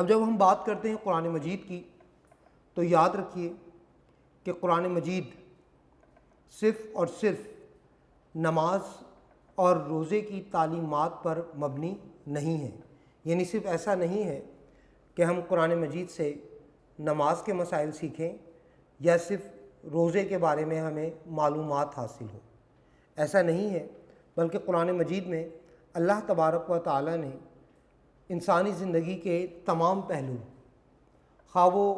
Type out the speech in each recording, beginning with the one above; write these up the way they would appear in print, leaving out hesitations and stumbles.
اب جب ہم بات کرتے ہیں قرآن مجید کی تو یاد رکھیے کہ قرآن مجید صرف اور صرف نماز اور روزے کی تعلیمات پر مبنی نہیں ہے. یعنی صرف ایسا نہیں ہے کہ ہم قرآن مجید سے نماز کے مسائل سیکھیں یا صرف روزے کے بارے میں ہمیں معلومات حاصل ہو. ایسا نہیں ہے، بلکہ قرآن مجید میں اللہ تبارک و تعالی نے انسانی زندگی کے تمام پہلو، خواہ وہ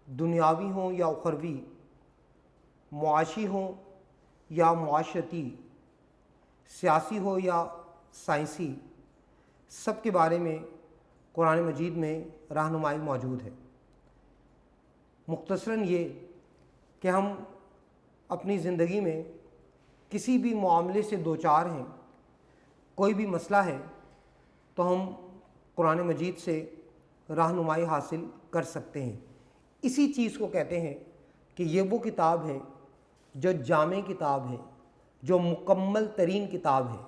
دنیاوی ہوں یا اخروی، معاشی ہوں یا معاشرتی، سیاسی ہو یا سائنسی، سب کے بارے میں قرآن مجید میں رہنمائی موجود ہے. مختصراً یہ کہ ہم اپنی زندگی میں کسی بھی معاملے سے دوچار ہیں، کوئی بھی مسئلہ ہے، تو ہم قرآن مجید سے رہنمائی حاصل کر سکتے ہیں. اسی چیز کو کہتے ہیں کہ یہ وہ کتاب ہے جو جامع کتاب ہے، جو مکمل ترین کتاب ہے.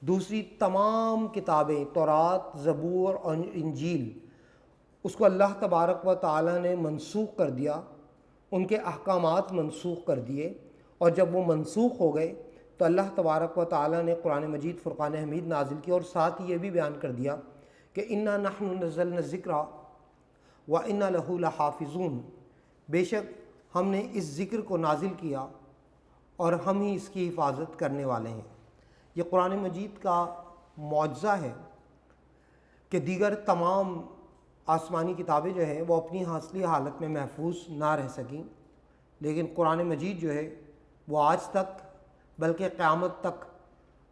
دوسری تمام کتابیں، تورات، زبور اور انجیل، اس کو اللہ تبارک و تعالی نے منسوخ کر دیا، ان کے احکامات منسوخ کر دیے، اور جب وہ منسوخ ہو گئے تو اللہ تبارک و تعالی نے قرآن مجید فرقان حمید نازل کیا، اور ساتھ ہی یہ بھی بیان کر دیا کہ انا نحن نزلنا الذکر وانا لہ لحافظون، بے شک ہم نے اس ذکر کو نازل کیا اور ہم ہی اس کی حفاظت کرنے والے ہیں. یہ قرآن مجید کا معجزہ ہے کہ دیگر تمام آسمانی کتابیں جو ہیں وہ اپنی اصلی حالت میں محفوظ نہ رہ سکیں، لیکن قرآن مجید جو ہے وہ آج تک بلکہ قیامت تک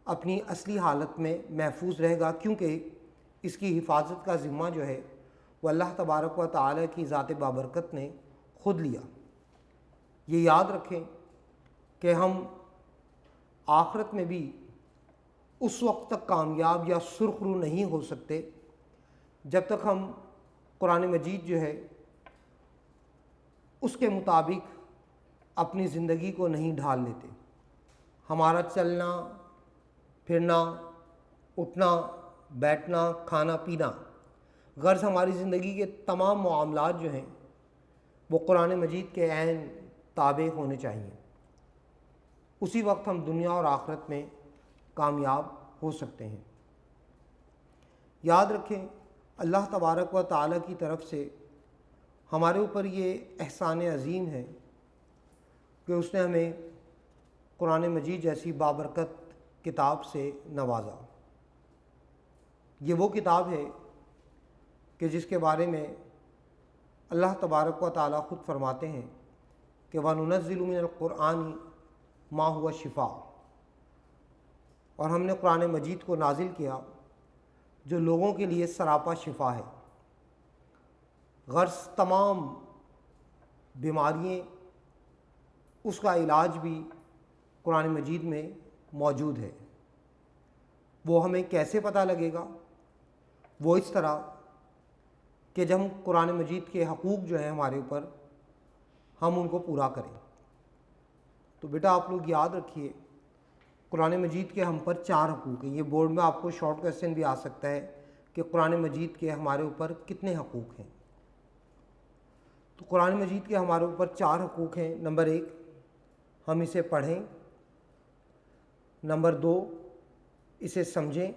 اپنی اصلی حالت میں محفوظ رہے گا، کیونکہ اس کی حفاظت کا ذمہ جو ہے وہ اللہ تبارک و تعالی کی ذات بابرکت نے خود لیا. یہ یاد رکھیں کہ ہم آخرت میں بھی اس وقت تک کامیاب یا سرخرو نہیں ہو سکتے جب تک ہم قرآن مجید جو ہے اس کے مطابق اپنی زندگی کو نہیں ڈھال لیتے. ہمارا چلنا پھرنا، اٹھنا بیٹھنا، کھانا پینا، غرض ہماری زندگی کے تمام معاملات جو ہیں وہ قرآن مجید کے عین تابع ہونے چاہیے. اسی وقت ہم دنیا اور آخرت میں کامیاب ہو سکتے ہیں. یاد رکھیں اللہ تبارک و تعالی کی طرف سے ہمارے اوپر یہ احسان عظیم ہے کہ اس نے ہمیں قرآن مجید جیسی بابرکت کتاب سے نوازا. یہ وہ کتاب ہے کہ جس کے بارے میں اللہ تبارک و تعالی خود فرماتے ہیں کہ وَنُنَزِّلُ مِنَ الْقُرْآنِ مَا هُوَ شِفَاءٌ، اور ہم نے قرآن مجید کو نازل کیا جو لوگوں کے لیے سراپا شفا ہے. غرض تمام بیماریاں، اس کا علاج بھی قرآن مجید میں موجود ہے. وہ ہمیں کیسے پتہ لگے گا؟ وہ اس طرح کہ جب ہم قرآن مجید کے حقوق جو ہیں ہمارے اوپر، ہم ان کو پورا کریں. تو بیٹا آپ لوگ یاد رکھیے قرآن مجید کے ہم پر 4 حقوق ہیں. یہ بورڈ میں آپ کو شارٹ کویسچن بھی آ سکتا ہے کہ قرآن مجید کے ہمارے اوپر کتنے حقوق ہیں. تو قرآن مجید کے ہمارے اوپر 4 حقوق ہیں. نمبر 1، ہم اسے پڑھیں. نمبر 2، اسے سمجھیں.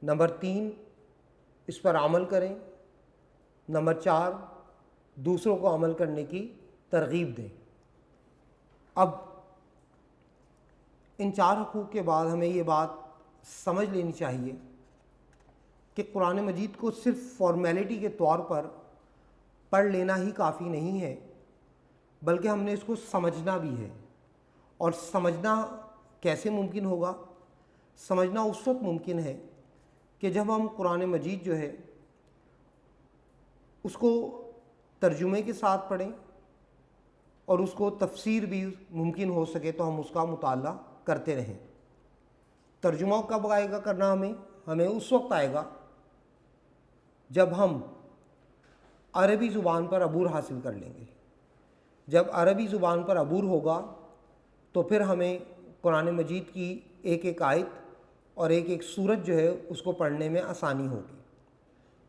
نمبر 3، اس پر عمل کریں. نمبر 4، دوسروں کو عمل کرنے کی ترغیب دیں. اب ان 4 حقوق کے بعد ہمیں یہ بات سمجھ لینی چاہیے کہ قرآن مجید کو صرف فارمیلٹی کے طور پر پڑھ لینا ہی کافی نہیں ہے، بلکہ ہم نے اس کو سمجھنا بھی ہے. اور سمجھنا کیسے ممکن ہوگا؟ سمجھنا اس وقت ممکن ہے کہ جب ہم قرآن مجید جو ہے اس کو ترجمے کے ساتھ پڑھیں، اور اس کو تفسیر بھی ممکن ہو سکے تو ہم اس کا مطالعہ کرتے رہیں. ترجمہ کب آئے گا کرنا؟ ہمیں اس وقت آئے گا جب ہم عربی زبان پر عبور حاصل کر لیں گے. جب عربی زبان پر عبور ہوگا تو پھر ہمیں قرآن مجید کی ایک ایک آیت اور ایک ایک سورت جو ہے اس کو پڑھنے میں آسانی ہوگی.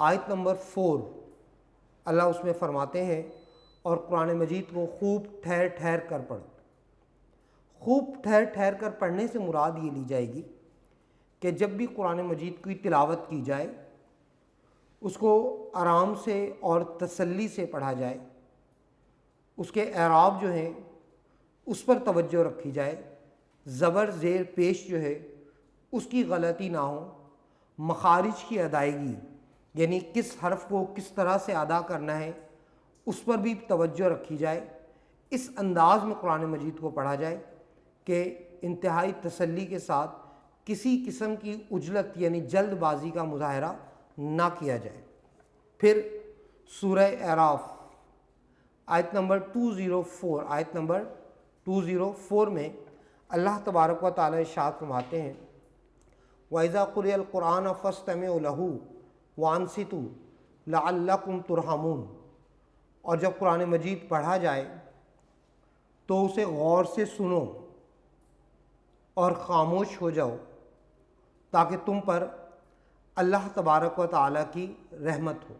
آیت نمبر 4 اللہ اس میں فرماتے ہیں اور قرآن مجید کو خوب ٹھہر ٹھہر کر پڑھو۔ خوب ٹھہر ٹھہر کر پڑھنے سے مراد یہ لی جائے گی کہ جب بھی قرآن مجید کی تلاوت کی جائے اس کو آرام سے اور تسلی سے پڑھا جائے، اس کے اعراب جو ہیں اس پر توجہ رکھی جائے، زبر زیر پیش جو ہے اس کی غلطی نہ ہو، مخارج کی ادائیگی یعنی کس حرف کو کس طرح سے ادا کرنا ہے اس پر بھی توجہ رکھی جائے، اس انداز میں قرآن مجید کو پڑھا جائے کہ انتہائی تسلی کے ساتھ کسی قسم کی عجلت یعنی جلد بازی کا مظاہرہ نہ کیا جائے۔ پھر سورہ اعراف آیت نمبر 204 میں اللہ تبارک و تعالی ارشاد فرماتے ہیں وَإِذَا قُرِئَ الْقُرْآنُ فَاسْتَمِعُوا لَهُ وَأَنصِتُوا لَعَلَّكُمْ تُرْحَمُونَ، اور جب قرآن مجید پڑھا جائے تو اسے غور سے سنو اور خاموش ہو جاؤ تاکہ تم پر اللہ تبارک و تعالیٰ کی رحمت ہو۔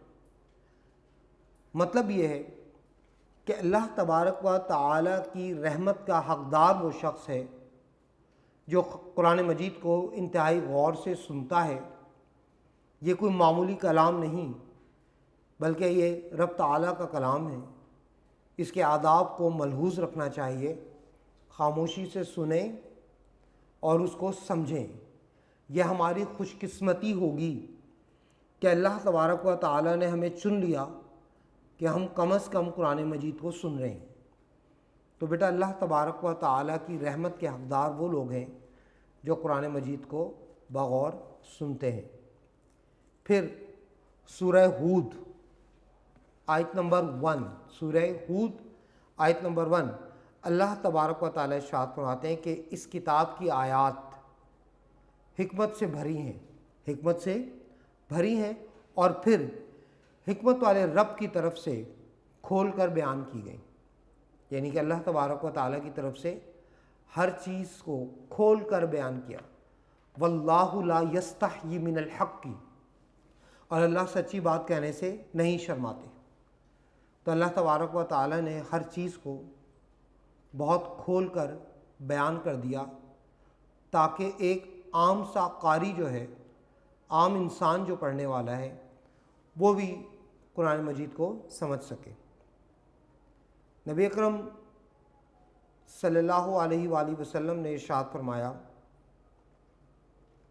مطلب یہ ہے کہ اللہ تبارک و تعالیٰ کی رحمت کا حقدار وہ شخص ہے جو قرآن مجید کو انتہائی غور سے سنتا ہے۔ یہ کوئی معمولی کلام نہیں بلکہ یہ رب تعالیٰ کا کلام ہے، اس کے آداب کو ملحوظ رکھنا چاہیے، خاموشی سے سنیں اور اس کو سمجھیں۔ یہ ہماری خوش قسمتی ہوگی کہ اللہ تبارک و تعالیٰ نے ہمیں چن لیا کہ ہم کم از کم قرآن مجید کو سن رہے ہیں۔ تو بیٹا اللہ تبارک و تعالیٰ کی رحمت کے حقدار وہ لوگ ہیں جو قرآن مجید کو بغور سنتے ہیں۔ پھر سورہ ہود آیت نمبر 1 سورہ ہود آیت نمبر 1 اللہ تبارک و تعالیٰ ارشاد فرماتے ہیں کہ اس کتاب کی آیات حکمت سے بھری ہیں اور پھر حکمت والے رب کی طرف سے کھول کر بیان کی گئی، یعنی کہ اللہ تبارک و تعالیٰ کی طرف سے ہر چیز کو کھول کر بیان کیا۔ واللہ لا یستحیی من الحق، اور اللہ سچی بات کہنے سے نہیں شرماتے۔ تو اللہ تبارک و تعالیٰ نے ہر چیز کو بہت کھول کر بیان کر دیا تاکہ ایک عام سا قاری جو ہے، عام انسان جو پڑھنے والا ہے، وہ بھی قرآن مجید کو سمجھ سکے۔ نبی اکرم صلی اللہ علیہ وآلہ وسلم نے ارشاد فرمایا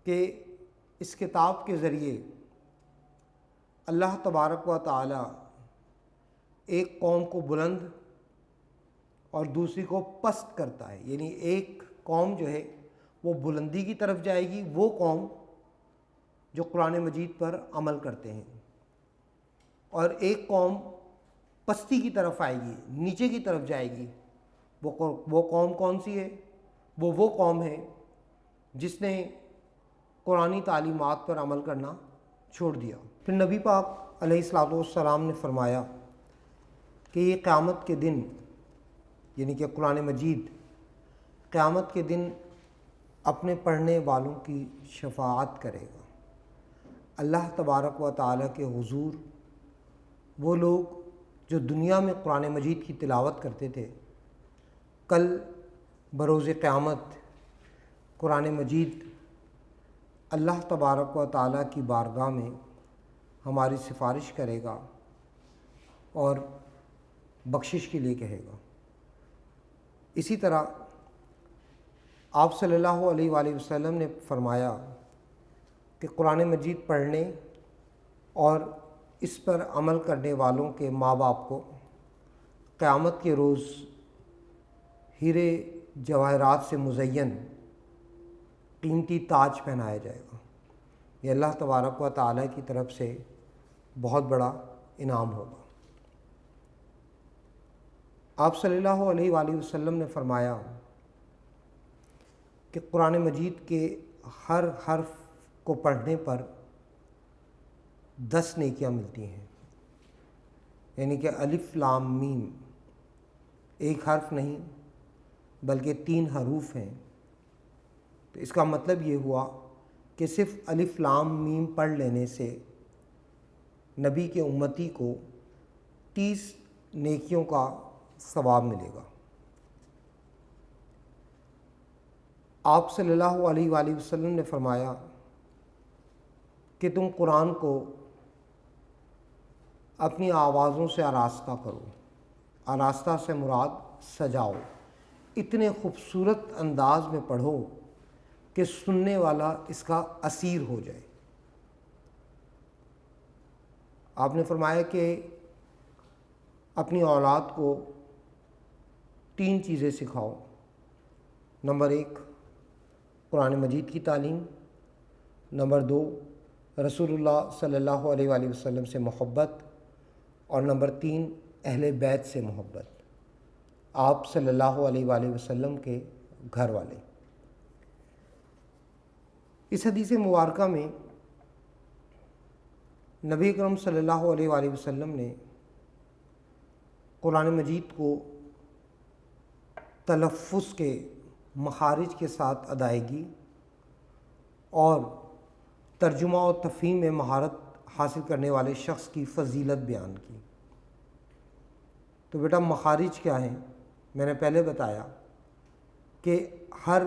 کہ اس کتاب کے ذریعے اللہ تبارک و تعالی ایک قوم کو بلند اور دوسری کو پست کرتا ہے، یعنی ایک قوم جو ہے وہ بلندی کی طرف جائے گی، وہ قوم جو قرآن مجید پر عمل کرتے ہیں، اور ایک قوم پستی کی طرف آئے گی، نیچے کی طرف جائے گی۔ وہ قوم کون سی ہے؟ وہ قوم ہے جس نے قرآنی تعلیمات پر عمل کرنا چھوڑ دیا۔ پھر نبی پاک علیہ الصلوۃ والسلام نے فرمایا کہ یہ قیامت کے دن، یعنی کہ قرآن مجید قیامت کے دن اپنے پڑھنے والوں کی شفاعت کرے گا۔ اللہ تبارک و تعالیٰ کے حضور وہ لوگ جو دنیا میں قرآن مجید کی تلاوت کرتے تھے، کل بروز قیامت قرآن مجید اللہ تبارک و تعالیٰ کی بارگاہ میں ہماری سفارش کرے گا اور بخشش کے لیے کہے گا۔ اسی طرح آپ صلی اللہ علیہ وآلہ وسلم نے فرمایا کہ قرآن مجید پڑھنے اور اس پر عمل کرنے والوں کے ماں باپ کو قیامت کے روز ہیرے جواہرات سے مزین قیمتی تاج پہنایا جائے گا۔ یہ اللہ تبارک و تعالیٰ کی طرف سے بہت بڑا انعام ہوگا۔ آپ صلی اللہ علیہ وآلہ وسلم نے فرمایا کہ قرآن مجید کے ہر حرف کو پڑھنے پر 10 نیکیاں ملتی ہیں، یعنی کہ الف لام میم ایک حرف نہیں بلکہ 3 حروف ہیں۔ تو اس کا مطلب یہ ہوا کہ صرف الف لام میم پڑھ لینے سے نبی کے امتی کو 30 نیکیوں کا ثواب ملے گا۔ آپ صلی اللہ علیہ وآلہ وسلم نے فرمایا کہ تم قرآن کو اپنی آوازوں سے آراستہ کرو۔ آراستہ سے مراد سجاؤ، اتنے خوبصورت انداز میں پڑھو کہ سننے والا اس کا اسیر ہو جائے۔ آپ نے فرمایا کہ اپنی اولاد کو 3 چیزیں سکھاؤ۔ نمبر 1 قرآن مجید کی تعلیم، نمبر 2 رسول اللہ صلی اللہ علیہ وآلہ وسلم سے محبت، اور نمبر 3 اہل بیت سے محبت، آپ صلی اللہ علیہ وآلہ وسلم کے گھر والے۔ اس حدیث مبارکہ میں نبی اکرم صلی اللہ علیہ وآلہ وسلم نے قرآن مجید کو تلفظ کے مخارج کے ساتھ ادائیگی اور ترجمہ و تفہیم میں مہارت حاصل کرنے والے شخص کی فضیلت بیان کی۔ تو بیٹا مخارج کیا ہیں؟ میں نے پہلے بتایا کہ ہر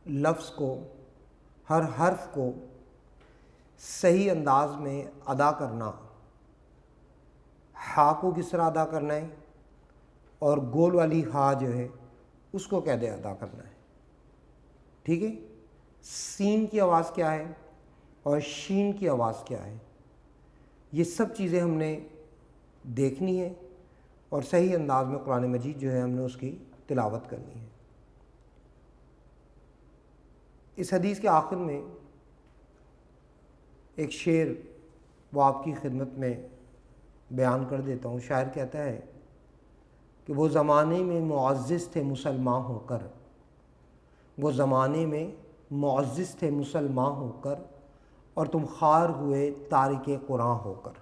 لفظ کو، ہر حرف کو صحیح انداز میں ادا کرنا، ہا کو کس طرح ادا کرنا ہے، اور گول والی ہا جو ہے اس کو کیسے ادا کرنا ہے، ٹھیک ہے؟ سین کی آواز کیا ہے اور شین کی آواز کیا ہے، یہ سب چیزیں ہم نے دیکھنی ہے، اور صحیح انداز میں قرآن مجید جو ہے ہم نے اس کی تلاوت کرنی ہے۔ اس حدیث کے آخر میں ایک شعر وہ آپ کی خدمت میں بیان کر دیتا ہوں۔ شاعر کہتا ہے کہ وہ زمانے میں معزز تھے مسلمان ہو کر، وہ زمانے میں معزز تھے مسلمان ہو کر، اور تم خوار ہوئے تارک قرآن ہو کر۔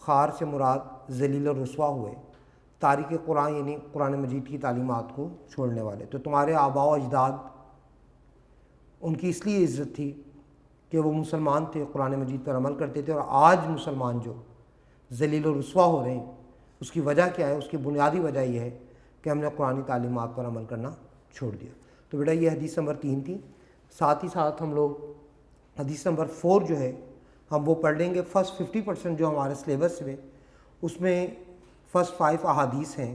خوار سے مراد ذلیل و رسوا ہوئے، تارک قرآن یعنی قرآن مجید کی تعلیمات کو چھوڑنے والے۔ تو تمہارے آباء و اجداد، ان کی اس لیے عزت تھی کہ وہ مسلمان تھے، قرآن مجید پر عمل کرتے تھے، اور آج مسلمان جو ذلیل و رسوا ہو رہے ہیں، اس کی وجہ کیا ہے؟ اس کی بنیادی وجہ یہ ہے کہ ہم نے قرآن تعلیمات پر عمل کرنا چھوڑ دیا۔ تو بیٹا یہ حدیث نمبر 3 تھی۔ ساتھ ہی ساتھ ہم لوگ حدیث نمبر 4 جو ہے ہم وہ پڑھ لیں گے۔ فرسٹ 50% جو ہمارے سلیبس میں، اس میں فرسٹ 5 احادیث ہیں،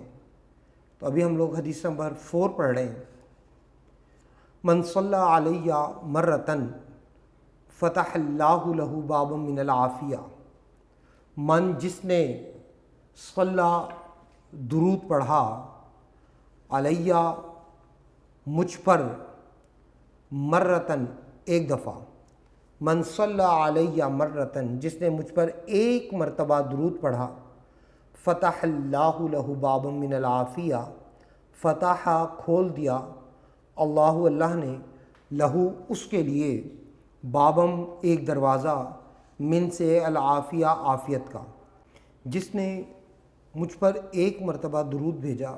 تو ابھی ہم لوگ حدیث نمبر 4 پڑھ رہے ہیں۔ من صلی علیہ مرتن فتح اللہ لہ بابا من العافیہ۔ من جس نے صلی درود پڑھا، علیہ مجھ پر، مرتن ایک دفعہ، من صلی علیہ مرتن جس نے مجھ پر ایک مرتبہ درود پڑھا، فتح اللہ لہ بابا من العافیہ، فتح کھول دیا اللہ نے، لہو اس کے لیے، بابم ایک دروازہ، من سے العافیہ عافیت کا۔ جس نے مجھ پر ایک مرتبہ درود بھیجا،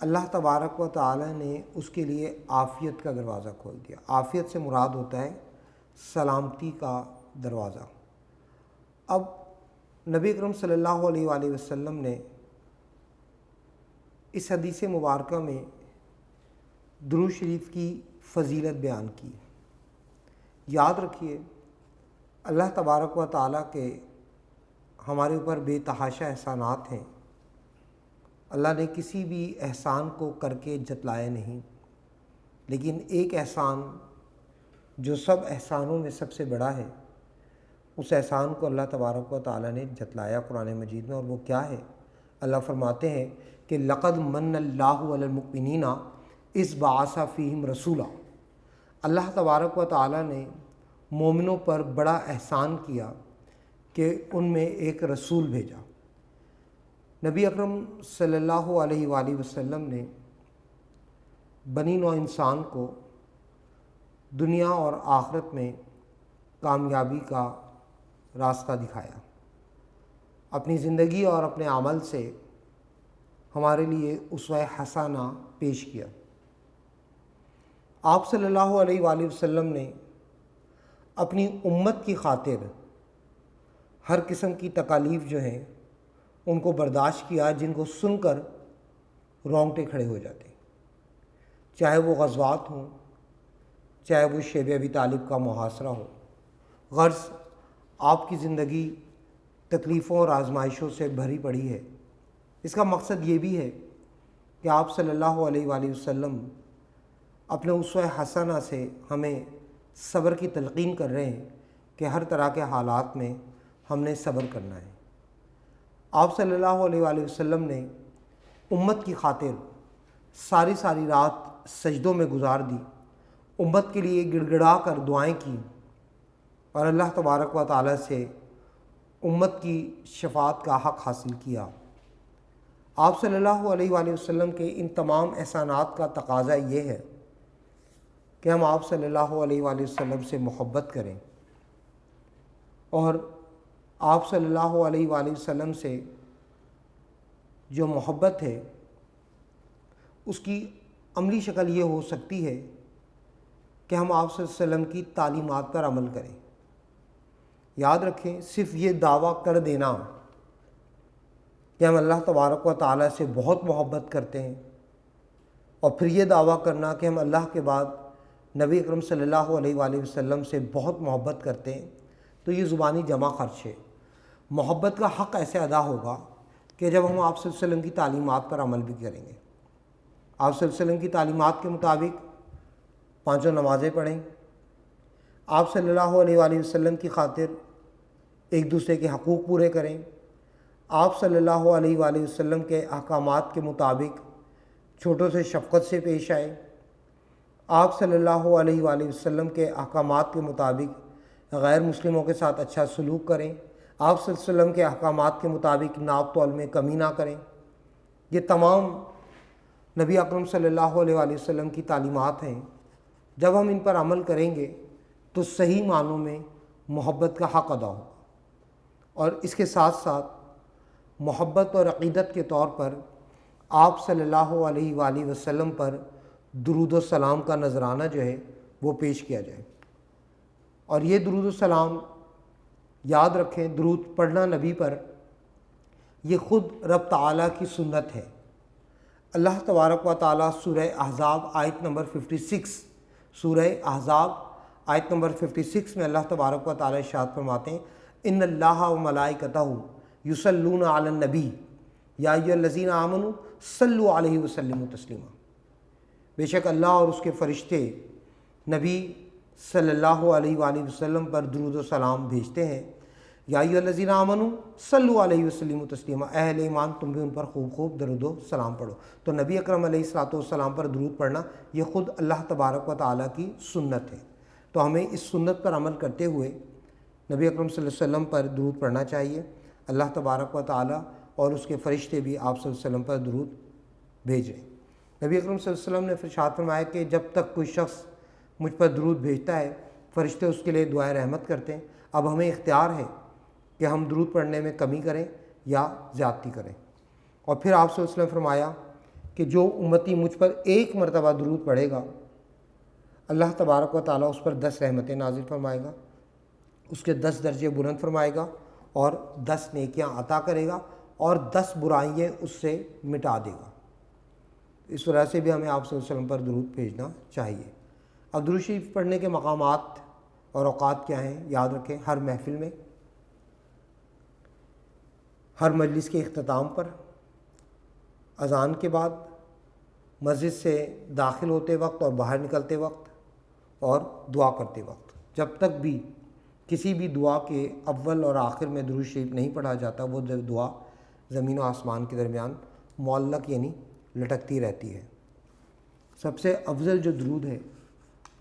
اللہ تبارک و تعالی نے اس کے لیے عافیت کا دروازہ کھول دیا۔ عافیت سے مراد ہوتا ہے سلامتی کا دروازہ۔ اب نبی اکرم صلی اللہ علیہ وآلہ وسلم نے اس حدیث مبارکہ میں درود شریف کی فضیلت بیان کی۔ یاد رکھیے، اللہ تبارک و تعالیٰ کے ہمارے اوپر بے تحاشا احسانات ہیں۔ اللہ نے کسی بھی احسان کو کر کے جتلایا نہیں، لیکن ایک احسان جو سب احسانوں میں سب سے بڑا ہے، اس احسان کو اللہ تبارک و تعالیٰ نے جتلایا قرآن مجید میں، اور وہ کیا ہے؟ اللہ فرماتے ہیں کہ لقد من اللہ علی المؤمنین اذ بعث فیہم رسولا۔ اللہ تبارک و تعالیٰ نے مومنوں پر بڑا احسان کیا کہ ان میں ایک رسول بھیجا۔ نبی اکرم صلی اللہ علیہ وآلہ وسلم نے بنی نوع انسان کو دنیا اور آخرت میں کامیابی کا راستہ دکھایا، اپنی زندگی اور اپنے عمل سے ہمارے لیے اسوہ حسنہ پیش کیا۔ آپ صلی اللہ علیہ وآلہ وسلم نے اپنی امت کی خاطر ہر قسم کی تکالیف جو ہیں ان کو برداشت کیا جن کو سن کر رونگٹے کھڑے ہو جاتے ہیں، چاہے وہ غزوات ہوں، چاہے وہ شیب ابی طالب کا محاصرہ ہو۔ غرض آپ کی زندگی تکلیفوں اور آزمائشوں سے بھری پڑی ہے۔ اس کا مقصد یہ بھی ہے کہ آپ صلی اللہ علیہ وآلہ وسلم اپنے اسوہ حسنہ سے ہمیں صبر کی تلقین کر رہے ہیں کہ ہر طرح کے حالات میں ہم نے صبر کرنا ہے۔ آپ صلی اللہ علیہ وآلہ وسلم نے امت کی خاطر ساری رات سجدوں میں گزار دی، امت کے لیے گڑ گڑا کر دعائیں کی اور اللہ تبارک و تعالی سے امت کی شفاعت کا حق حاصل کیا۔ آپ صلی اللہ علیہ وآلہ وسلم کے ان تمام احسانات کا تقاضا یہ ہے کہ ہم آپ صلی اللہ علیہ وآلہ وسلم سے محبت کریں اور آپ صلی اللہ علیہ وآلہ وسلم سے جو محبت ہے اس کی عملی شکل یہ ہو سکتی ہے کہ ہم آپ صلی اللہ علیہ وسلم کی تعلیمات پر عمل کریں۔ یاد رکھیں، صرف یہ دعویٰ کر دینا کہ ہم اللہ تبارک و تعالیٰ سے بہت محبت کرتے ہیں اور پھر یہ دعویٰ کرنا کہ ہم اللہ کے بعد نبی اکرم صلی اللہ علیہ وآلہ وسلم سے بہت محبت کرتے ہیں، تو یہ زبانی جمع خرچ ہے۔ محبت کا حق ایسے ادا ہوگا کہ جب ہم آپ صلی اللہ علیہ وسلم کی تعلیمات پر عمل بھی کریں گے۔ آپ صلی اللہ علیہ وسلم کی تعلیمات کے مطابق 5 نمازیں پڑھیں، آپ صلی اللہ علیہ وآلہ وسلم کی خاطر ایک دوسرے کے حقوق پورے کریں، آپ صلی اللہ علیہ وآلہ وسلم کے احکامات کے مطابق چھوٹوں سے شفقت سے پیش آئیں، آپ صلی اللہ علیہ وآلہ وسلم کے احکامات کے مطابق غیر مسلموں کے ساتھ اچھا سلوک کریں، آپ صلی اللہ علیہ وسلم کے احکامات کے مطابق ناپ تول میں کمی نہ کریں۔ یہ تمام نبی اکرم صلی اللہ علیہ وآلہ وسلم کی تعلیمات ہیں۔ جب ہم ان پر عمل کریں گے تو صحیح معنوں میں محبت کا حق ادا ہوگا، اور اس کے ساتھ ساتھ محبت اور عقیدت کے طور پر آپ صلی اللہ علیہ وآلہ وسلم پر درود و سلام کا نذرانہ جو ہے وہ پیش کیا جائے۔ اور یہ درود و سلام یاد رکھیں، درود پڑھنا نبی پر یہ خود رب تعالیٰ کی سنت ہے۔ اللہ تبارک و تعالیٰ سورہ احزاب آیت نمبر 56 سورہ احزاب آیت نمبر 56 میں اللہ تبارک و تعالیٰ ارشاد فرماتے ہیں، ان اللہ و ملائکتہ یصلون علی النبی یا ایھا الذین آمنوا صلوا علیہ وسلموا تسلیما۔ بے شک اللہ اور اس کے فرشتے نبی صلی اللہ علیہ وآلہ وسلم پر درود و سلام بھیجتے ہیں۔ یا ایھا الذین آمنوا صلوا علیہ وسلموا تسلیما، اہل ایمان تم بھی ان پر خوب درود و سلام پڑھو۔ تو نبی اکرم علیہ الصلوۃ والسلام پر درود پڑھنا یہ خود اللہ تبارک و تعالیٰ کی سنت ہے۔ تو ہمیں اس سنت پر عمل کرتے ہوئے نبی اکرم صلی اللہ علیہ وسلم پر درود پڑھنا چاہیے۔ اللہ تبارک و تعالیٰ اور اس کے فرشتے بھی آپ صلی اللہ علیہ وسلم پر درود بھیج رہے ہیں۔ نبی اکرم صلی اللہ علیہ وسلم نے ارشاد فرمایا کہ جب تک کوئی شخص مجھ پر درود بھیجتا ہے فرشتے اس کے لیے دعائے رحمت کرتے ہیں۔ اب ہمیں اختیار ہے کہ ہم درود پڑھنے میں کمی کریں یا زیادتی کریں۔ اور پھر آپ صلی اللہ علیہ وسلم فرمایا کہ جو امتی مجھ پر ایک مرتبہ درود پڑھے گا اللہ تبارک و تعالیٰ اس پر 10 رحمتیں نازل فرمائے گا، اس کے 10 درجے بلند فرمائے گا اور 10 نیکیاں عطا کرے گا اور 10 برائیاں اس سے مٹا دے گا۔ اس وجہ سے بھی ہمیں آپ صلی اللہ علیہ وسلم پر درود بھیجنا چاہیے۔ اب درود شریف پڑھنے کے مقامات اور اوقات کیا ہیں؟ یاد رکھیں، ہر محفل میں، ہر مجلس کے اختتام پر، اذان کے بعد، مسجد سے داخل ہوتے وقت اور باہر نکلتے وقت، اور دعا کرتے وقت۔ جب تک بھی کسی بھی دعا کے اول اور آخر میں درود شریف نہیں پڑھا جاتا وہ دعا زمین و آسمان کے درمیان معلق یعنی لٹکتی رہتی ہے۔ سب سے افضل جو درود ہے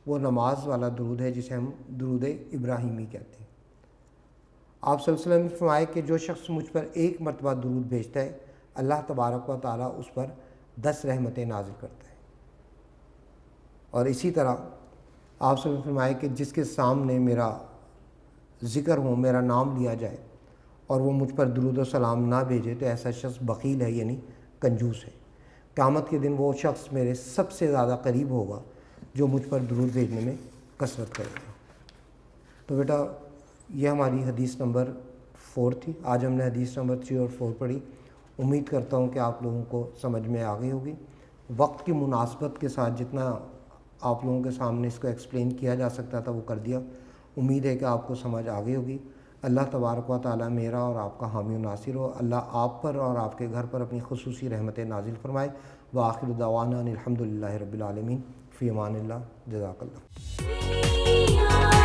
وہ نماز والا درود ہے جسے ہم درود ابراہیمی کہتے ہیں۔ آپ صلی اللہ علیہ وسلم نے فرمایا کہ جو شخص مجھ پر ایک مرتبہ درود بھیجتا ہے اللہ تبارک و تعالیٰ اس پر 10 رحمتیں نازل کرتا ہے۔ اور اسی طرح آپ صلی اللہ علیہ وسلم نے فرمایا کہ جس کے سامنے میرا ذکر ہو، میرا نام لیا جائے اور وہ مجھ پر درود و سلام نہ بھیجے تو ایسا شخص بخیل ہے یعنی کنجوس ہے۔ قیامت کے دن وہ شخص میرے سب سے زیادہ قریب ہوگا جو مجھ پر درود بھیجنے میں کثرت کرے گا۔ تو بیٹا یہ ہماری حدیث نمبر 4 تھی. آج ہم نے حدیث نمبر 3 اور 4 پڑھی. امید کرتا ہوں کہ آپ لوگوں کو سمجھ میں آ گئی ہوگی. وقت کی مناسبت کے ساتھ جتنا آپ لوگوں کے سامنے اس کو ایکسپلین کیا جا سکتا تھا وہ کر دیا. امید ہے کہ آپ کو سمجھ آ گئی ہوگی. اللہ تبارک و تعالیٰ میرا اور آپ کا حامی و ناصر ہو. اللہ آپ پر اور آپ کے گھر پر اپنی خصوصی رحمتیں نازل فرمائے. وآخر دعوانا الحمدللہ رب العالمین. فی امان اللہ. جزاک اللہ.